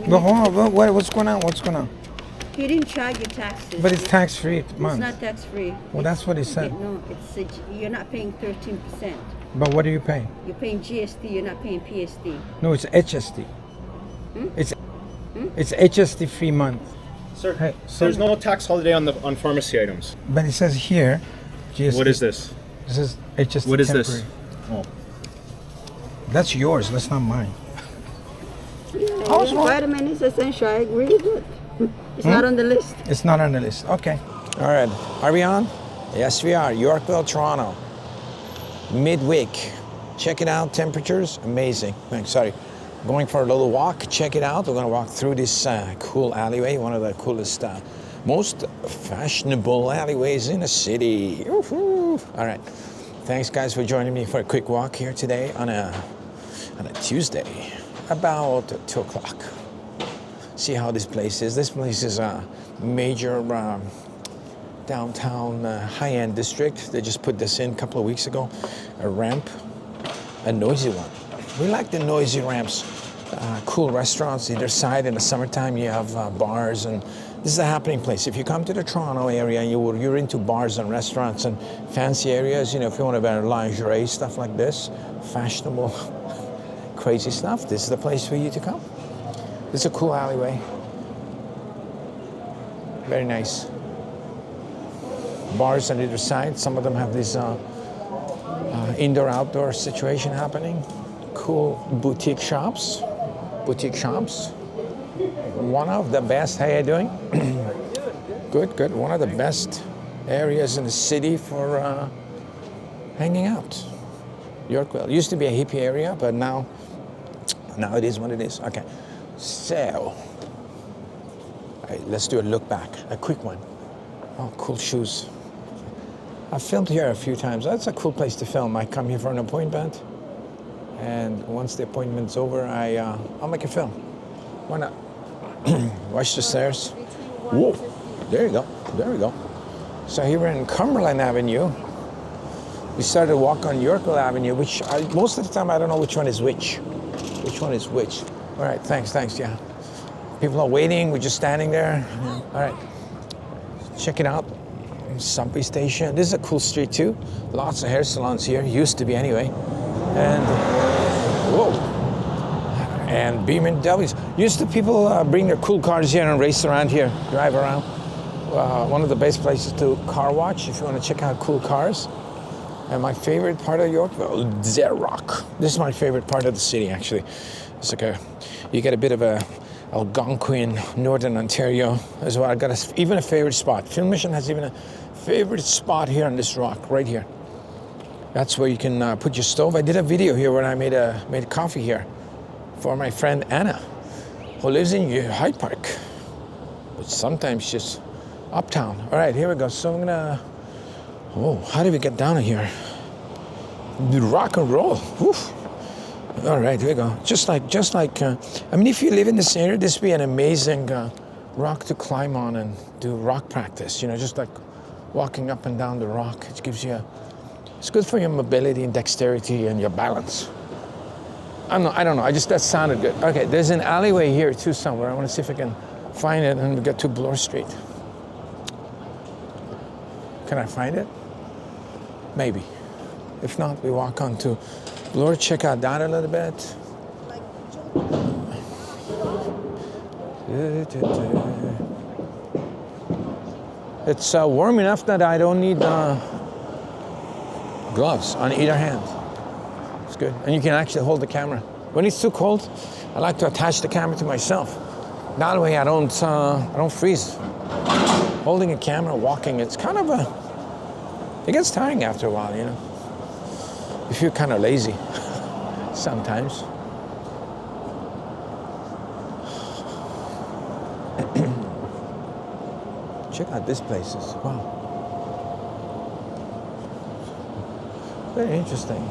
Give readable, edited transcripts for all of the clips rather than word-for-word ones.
But hold on, what's going on? What's going on? He didn't charge you taxes. But it's tax-free month. It's not tax-free. Well, that's what he said. No, you're not paying 13%. But what are you paying? You're paying GST, you're not paying PSD. No, it's HST. It's HST free month. Sir, Hey, there's no tax holiday on pharmacy items. But it says here, GST. What is this? This is HST What is temporary. this? Oh. That's yours. That's not mine. Vitamin is essential. I agree with it. It's not on the list. It's not on the list. Okay. All right, are we on? Yes, we are. Yorkville, Toronto. Midweek. Check it out. Temperatures, amazing. Sorry. Going for a little walk. Check it out. We're going to walk through this cool alleyway, one of the coolest, most fashionable alleyways in the city. Woo-hoo. All right. Thanks, guys, for joining me for a quick walk here today on a Tuesday, about 2 o'clock. See how this place is. This place is a major downtown high-end district. They just put this in a couple of weeks ago. A ramp, a noisy one. We like the noisy ramps. Cool restaurants either side. In the summertime, you have bars, and this is a happening place. If you come to the Toronto area, you're into bars and restaurants and fancy areas. You know, if you want to wear lingerie, stuff like this, fashionable, crazy stuff, this is the place for you to come. This is a cool alleyway. Very nice. Bars on either side. Some of them have this indoor-outdoor situation happening. Cool boutique shops. Boutique shops. One of the best. How you doing? Good, good. One of the best areas in the city for hanging out. Yorkville. Used to be a hippie area, but now it is what it is. Okay. So, all right, let's do a look back, a quick one. Oh, cool shoes. I've filmed here a few times. That's a cool place to film. I come here for an appointment, and once the appointment's over, I'll make a film. Why not? Watch the stairs. Whoa, there you go, there we go. So here we're in Cumberland Avenue. We started to walk on Yorkville Avenue, which most of the time I don't know which one is which. Which one is which? All right, thanks, yeah. People are waiting, we're just standing there. Yeah. All right, check it out. Subway station. This is a cool street too. Lots of hair salons here, used to be anyway. And, whoa. And BMWs. Used to people bring their cool cars here and race around here, drive around. One of the best places to car watch if you want to check out cool cars. And my favorite part of Yorkville, the Rock. This is my favorite part of the city, actually. It's like you get a bit of a Algonquin, Northern Ontario as well. I got even a favorite spot. Film Mission has even a favorite spot here on this rock, right here. That's where you can put your stove. I did a video here where I made coffee here for my friend Anna, who lives in Hyde Park, but sometimes she's uptown. All right, here we go. So I'm gonna. Oh, how did we get down here? Rock and roll. Oof. All right, here we go. Just like. I mean, if you live in this area, this would be an amazing rock to climb on and do rock practice. You know, just like walking up and down the rock. It gives you. It's good for your mobility and dexterity and your balance. I don't know. That sounded good. Okay, there's an alleyway here too somewhere. I want to see if I can find it and we get to Bloor Street. Can I find it? Maybe. If not, we walk on to Bloor, check out that a little bit. It's warm enough that I don't need gloves on either hand. It's good. And you can actually hold the camera. When it's too cold, I like to attach the camera to myself. That way I don't freeze. Holding a camera, walking, it's kind of it gets tiring after a while, you know. You feel kind of lazy sometimes. Check out these places. Wow. Very interesting.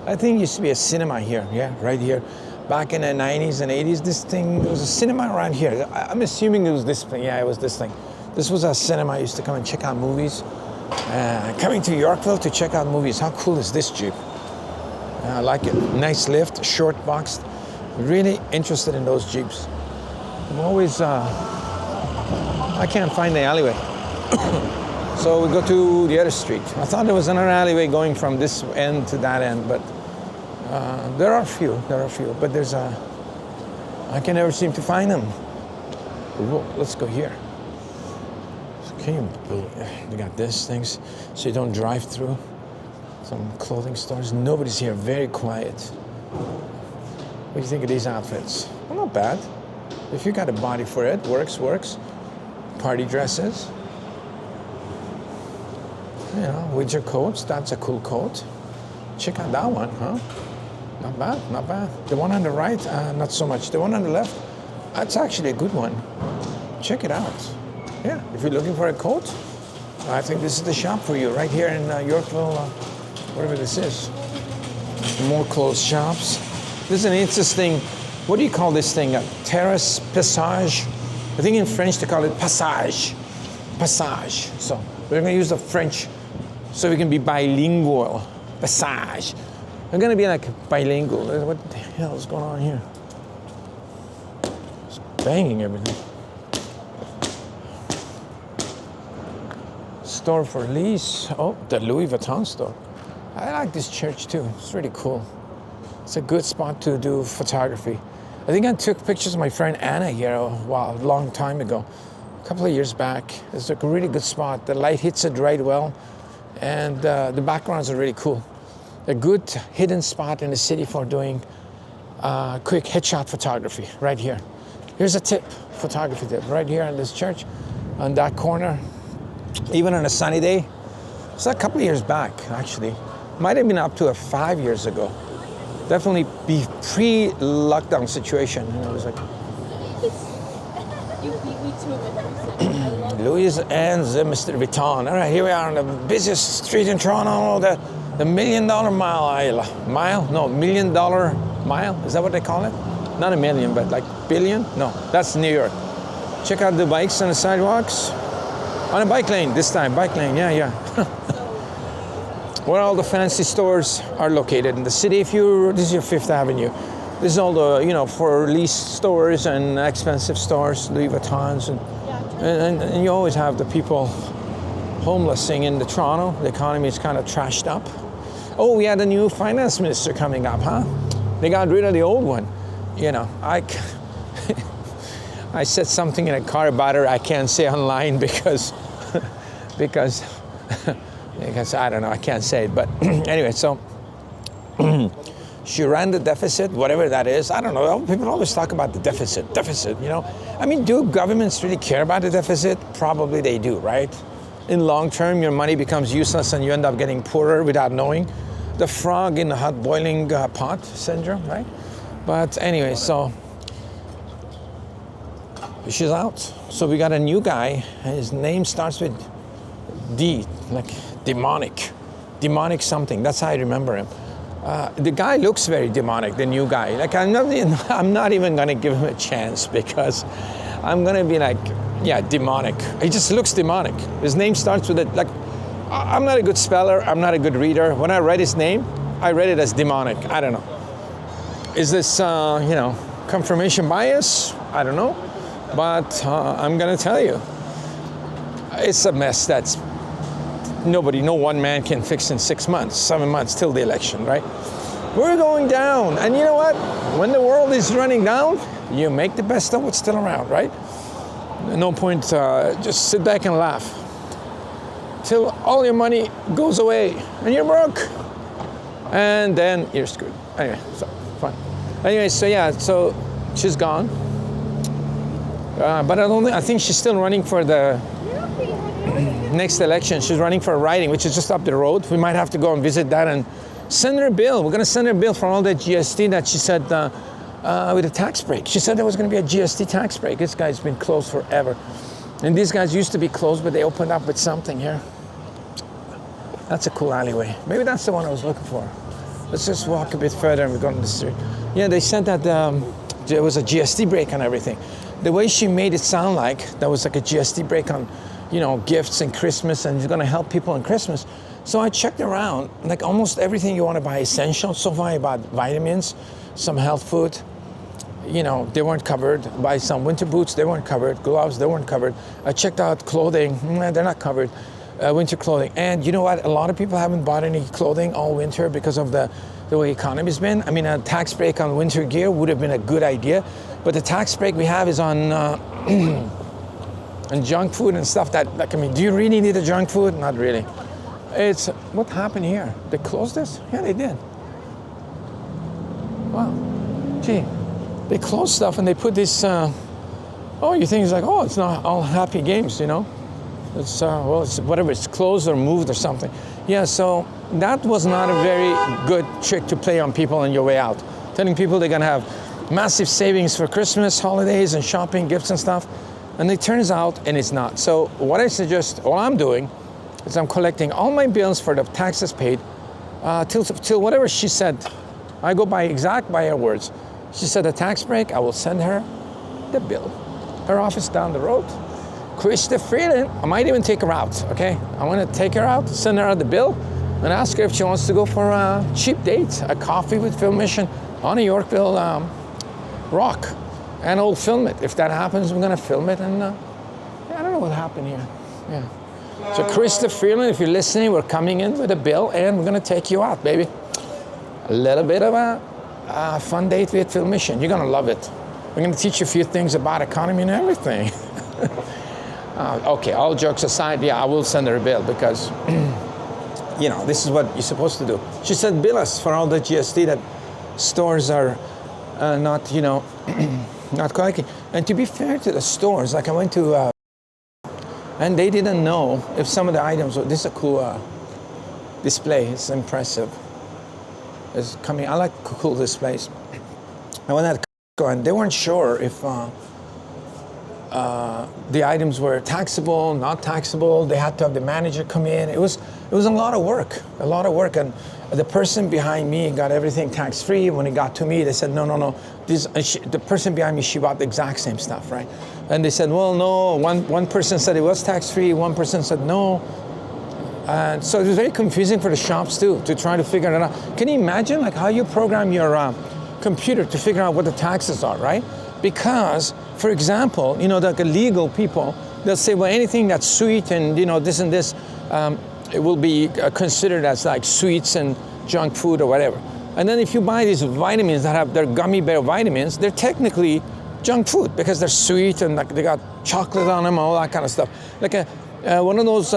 I think it used to be a cinema here, yeah, right here. Back in the 90s and 80s, there was a cinema around here. I'm assuming it was this thing. Yeah, it was this thing. This was a cinema. I used to come and check out movies. Coming to Yorkville to check out movies. How cool is this Jeep? I like it. Nice lift, short boxed. Really interested in those Jeeps. I'm always, I can't find the alleyway. So we go to the other street. I thought there was another alleyway going from this end to that end, but there are a few, but there's I can never seem to find them. Whoa, let's go here. So can you believe, they got these things so you don't drive through some clothing stores. Nobody's here, very quiet. What do you think of these outfits? Well, not bad. If you got a body for it, works. Party dresses. You know, with your coats, that's a cool coat. Check out that one, huh? Not bad. The one on the right, not so much. The one on the left, that's actually a good one. Check it out. Yeah, if you're looking for a coat, I think this is the shop for you, right here in Yorkville, whatever this is. More clothes shops. This is an interesting, what do you call this thing? A terrace passage? I think in French they call it passage. Passage. So we're going to use the French so we can be bilingual. Passage. We're going to be like bilingual. What the hell is going on here? It's banging everything. Store for lease. Oh, the Louis Vuitton store. I like this church too. It's really cool. It's a good spot to do photography. I think I took pictures of my friend Anna here a long time ago. A couple of years back. It's a really good spot. The light hits it right well. And the backgrounds are really cool. A good hidden spot in the city for doing quick headshot photography, right here. Here's a tip, photography tip, right here in this church, on that corner, even on a sunny day. It's a couple of years back, actually. Might have been up to 5 years ago. Definitely be pre-lockdown situation. You know, it was like You beat me to it in person. Louis and Mr. Vuitton. All right, here we are on the busiest street in Toronto, the $1 million mile? No, $1 million mile? Is that what they call it? Not a million, but like billion? No, that's New York. Check out the bikes on the sidewalks. On a bike lane this time, bike lane, yeah. Where all the fancy stores are located in the city. This is your Fifth Avenue. This is all the, for lease stores and expensive stores, Louis Vuittons, and you always have the people homelessing in the Toronto. The economy is kind of trashed up. Oh, we had a new finance minister coming up, huh? They got rid of the old one. I said something in a car about her I can't say online because I don't know, I can't say it. But anyway, so she ran the deficit, whatever that is. I don't know. People always talk about the deficit, I mean, do governments really care about the deficit? Probably they do, right? In long term, your money becomes useless and you end up getting poorer without knowing. The frog in the hot boiling pot syndrome, right? But anyway, so she's out. So we got a new guy. His name starts with D, like demonic something. That's how I remember him. The guy looks very demonic, the new guy. Like I'm not even gonna give him a chance because I'm gonna be like, yeah, demonic. He just looks demonic. His name starts with it. Like, I'm not a good speller. I'm not a good reader. When I read his name, I read it as demonic. I don't know. Is this, confirmation bias? I don't know. But I'm gonna tell you, it's a mess that's no one man can fix in 6 months, 7 months till the election, right? We're going down. And you know what? When the world is running down, you make the best of what's still around, right? No point, just sit back and laugh till all your money goes away and you're broke. And then you're screwed. Anyway, so fine. Anyway, so yeah, so she's gone. But I think she's still running for the next election. She's running for a riding, which is just up the road. We might have to go and visit that and send her a bill. We're going to send her a bill for all that GST that she said with a tax break. She said there was going to be a GST tax break. This guy's been closed forever. And these guys used to be closed, but they opened up with something here. That's a cool alleyway. Maybe that's the one I was looking for. Let's just walk a bit further and we're going to the street. Yeah, they said that there was a GST break on everything. The way she made it sound like there was like a GST break on, gifts and Christmas and it's going to help people on Christmas. So I checked around, like almost everything you want to buy essential. So far I bought vitamins, some health food, you know, they weren't covered. Buy some winter boots, they weren't covered. Gloves, they weren't covered. I checked out clothing, they're not covered. Winter clothing. And you know what? A lot of people haven't bought any clothing all winter because of the way economy's been. I mean, a tax break on winter gear would have been a good idea, but the tax break we have is on on junk food and stuff that, like, I mean, do you really need a junk food? Not really. It's, what happened here? They closed this? Yeah, they did. Wow. Gee, they closed stuff and they put this, oh, you think it's like, oh, it's not all happy games, you know? It's, well, it's whatever, it's closed or moved or something. Yeah, so that was not a very good trick to play on people on your way out. Telling people they're gonna have massive savings for Christmas, holidays, and shopping, gifts and stuff. And it turns out, and it's not. So what I suggest, what I'm doing, is I'm collecting all my bills for the taxes paid till whatever she said. I go by her words. She said a tax break, I will send her the bill. Her office down the road. Krista Freeland, I might even take her out, okay? I want to take her out, send her the bill, and ask her if she wants to go for a cheap date, a coffee with Film Mission on a Yorkville rock. And I'll film it. If that happens, we're gonna film it, and yeah, I don't know what happened here. Yeah. So Krista Freeland, if you're listening, we're coming in with a bill, and we're gonna take you out, baby. A little bit of a fun date with Film Mission. You're gonna love it. We're gonna teach you a few things about economy and everything. Okay, all jokes aside, yeah, I will send her a bill because, you know, this is what you're supposed to do. She said, bill us for all the GST that stores are not, you know, not collecting. And to be fair to the stores, like I went to, and they didn't know if some of the items, this is a cool display, it's impressive. It's coming, I like cool displays. I went at Costco and they weren't sure if the items were taxable, not taxable. They had to have the manager come in. It was a lot of work, and the person behind me got everything tax-free. When it got to me, they said, no. The person behind me, she bought the exact same stuff, right? And they said, well, no, one person said it was tax-free, one person said no. And so it was very confusing for the shops too, to try to figure it out. Can you imagine like how you program your computer to figure out what the taxes are, right? Because, for example, you know, like legal people, they'll say, well, anything that's sweet and, you know, this and this, it will be considered as like sweets and junk food or whatever. And then if you buy these vitamins that have their gummy bear vitamins, they're technically junk food because they're sweet and like they got chocolate on them, all that kind of stuff. Like one of those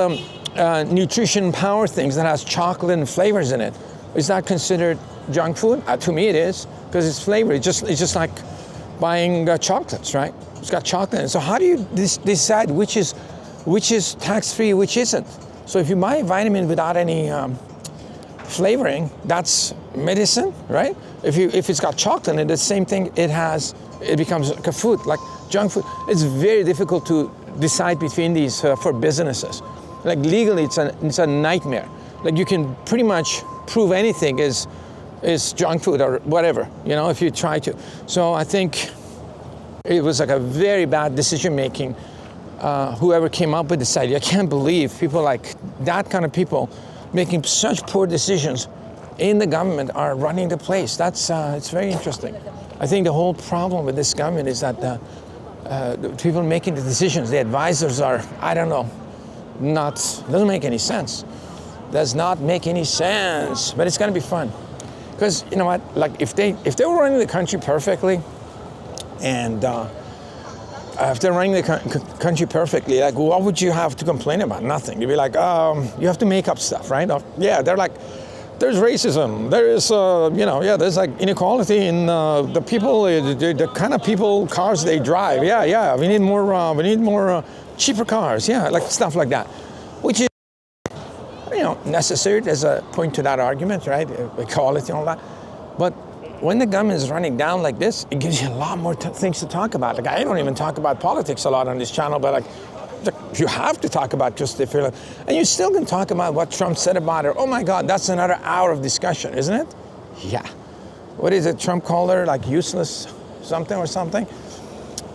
nutrition power things that has chocolate and flavors in it. Is that considered junk food? To me it is, because it's flavored. It's just like buying chocolates, right? It's got chocolate in it. So how do you decide which is tax-free, which isn't? So if you buy a vitamin without any flavoring, that's medicine, right? If it's got chocolate in it, the same thing it becomes like a food, like junk food. It's very difficult to decide between these for businesses. Like legally, it's a nightmare. Like you can pretty much prove anything is junk food or whatever, you know, if you try to. So I think it was like a very bad decision making. Whoever came up with this idea, I can't believe people like that kind of people making such poor decisions in the government are running the place. That's it's very interesting. I think the whole problem with this government is that the people making the decisions, the advisors are, I don't know, doesn't make any sense. Does not make any sense, but it's gonna be fun. Because you know what, like if they were running the country perfectly, and if they're running the country perfectly, like what would you have to complain about? Nothing. You'd be like, you have to make up stuff, right? Yeah, they're like, there's racism, there is, there's like inequality in the people, the kind of people, cars they drive. Yeah, we need more cheaper cars. Yeah, like stuff like that, which is, necessary. There's a point to that argument, right? Equality and all that. But when the government is running down like this, it gives you a lot more things to talk about. Like I don't even talk about politics a lot on this channel, but like you have to talk about just if you're, and you still can talk about what Trump said about her. Oh my God, that's another hour of discussion, isn't it? Yeah. What is it? Trump called her like useless something or something.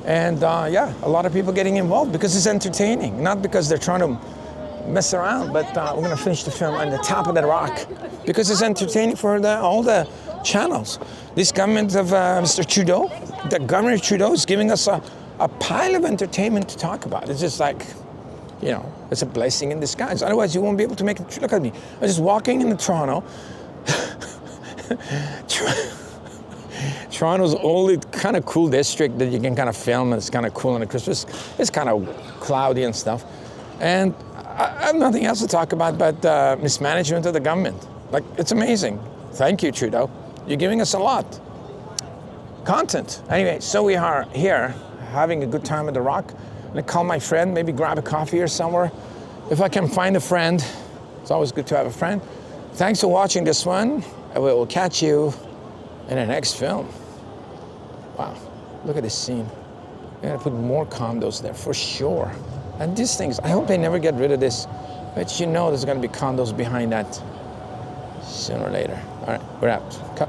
And yeah, a lot of people getting involved because it's entertaining, not because they're trying to mess around, but we're gonna finish the film on the top of that rock because it's entertaining for all the channels. This government of Mr. Trudeau, the Governor Trudeau is giving us a pile of entertainment to talk about. It's just like, you know, it's a blessing in disguise. Otherwise, you won't be able to make it. Look at me. I was just walking in Toronto. Toronto's only kind of cool district that you can kind of film, and it's kind of cool on the Christmas. It's kind of cloudy and stuff. And I have nothing else to talk about but mismanagement of the government. Like, it's amazing. Thank you, Trudeau. You're giving us a lot. Content. Anyway, so we are here having a good time at the Rock. I'm gonna call my friend, maybe grab a coffee or somewhere. If I can find a friend, it's always good to have a friend. Thanks for watching this one. I will catch you in the next film. Wow, look at this scene. I'm gonna put more condos there for sure. And these things, I hope they never get rid of this, but you know there's gonna be condos behind that sooner or later. All right, we're out. Cut.